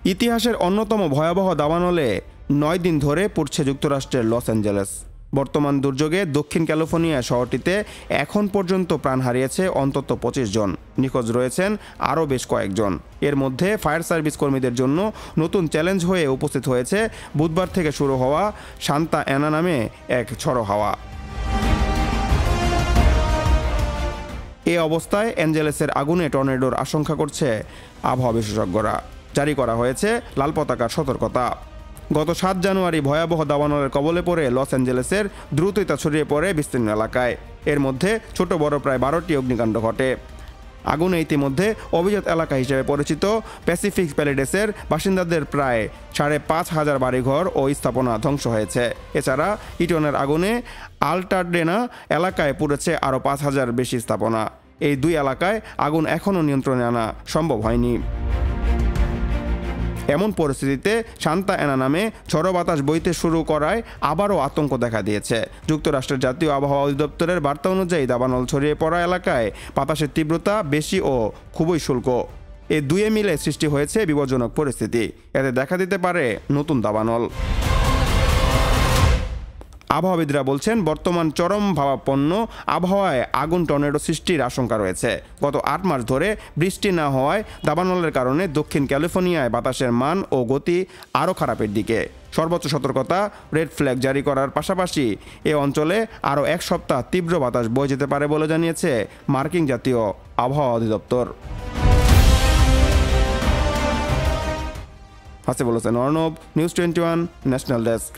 ইতিহাসের অন্যতম ভয়াবহ দাবানলে ৯ দিন ধরে পড়ছে যুক্তরাষ্ট্রের লস অ্যাঞ্জেলেস। বর্তমান দুর্যোগে দক্ষিণ ক্যালিফোর্নিয়া শহরটিতে এখন পর্যন্ত প্রাণ হারিয়েছে অন্তত ২৫ জন, নিখোঁজ রয়েছেন আরও বেশ কয়েকজন। এর মধ্যে ফায়ার সার্ভিস কর্মীদের জন্য নতুন চ্যালেঞ্জ হয়ে উপস্থিত হয়েছে বুধবার থেকে শুরু হওয়া সান্তা অ্যানা নামে এক ঝড়ো হাওয়া। এ অবস্থায় অ্যাঞ্জেলেসের আগুনে টর্নেডোর আশঙ্কা করছে আবহাওয়া বিশেষজ্ঞরা। জারি করা হয়েছে লাল পতাকার সতর্কতা। গত ৭ জানুয়ারি ভয়াবহ দাবানলের কবলে পড়ে লস অ্যাঞ্জেলেসের দ্রুততা ছড়িয়ে পড়ে বিস্তীর্ণ এলাকায়। এর মধ্যে ছোট বড় প্রায় ১২টি অগ্নিকাণ্ড ঘটে। আগুনে ইতিমধ্যে অভিজাত এলাকা হিসেবে পরিচিত প্যাসিফিক প্যালেডেসের বাসিন্দাদের প্রায় ৫,৫০০ বাড়িঘর ও স্থাপনা ধ্বংস হয়েছে। এছাড়া ইটনের আগুনে আল্টাডেনা এলাকায় পুড়েছে আরও ৫,০০০ বেশি স্থাপনা। এই দুই এলাকায় আগুন এখনও নিয়ন্ত্রণে আনা সম্ভব হয়নি। এমন পরিস্থিতিতে সান্তা অ্যানা নামে ঝড়ো বাতাস বইতে শুরু করায় আবারও আতঙ্ক দেখা দিয়েছে। যুক্তরাষ্ট্রের জাতীয় আবহাওয়া অধিদপ্তরের বার্তা অনুযায়ী দাবানল ছড়িয়ে পড়া এলাকায় বাতাসের তীব্রতা বেশি ও খুবই শুষ্ক। এই দুয়ে মিলে সৃষ্টি হয়েছে বিপজ্জনক পরিস্থিতি। এতে দেখা দিতে পারে নতুন দাবানল। আবহাওয়াবিদরা বলছেন, বর্তমান চরম ভাবাপন্ন আবহাওয়ায় আগুন টর্নেডো সৃষ্টির আশঙ্কা রয়েছে। গত ৮ মাস ধরে বৃষ্টি না হওয়ায় দাবানলের কারণে দক্ষিণ ক্যালিফোর্নিয়ায় বাতাসের মান ও গতি আরও খারাপের দিকে। সর্বোচ্চ সতর্কতা রেড ফ্ল্যাগ জারি করার পাশাপাশি এ অঞ্চলে আরও ১ সপ্তাহ তীব্র বাতাস বয়ে যেতে পারে বলে জানিয়েছে মার্কিন জাতীয় আবহাওয়া অধিদপ্তর। Hasibul Hossain Arnab, news 21 national desk.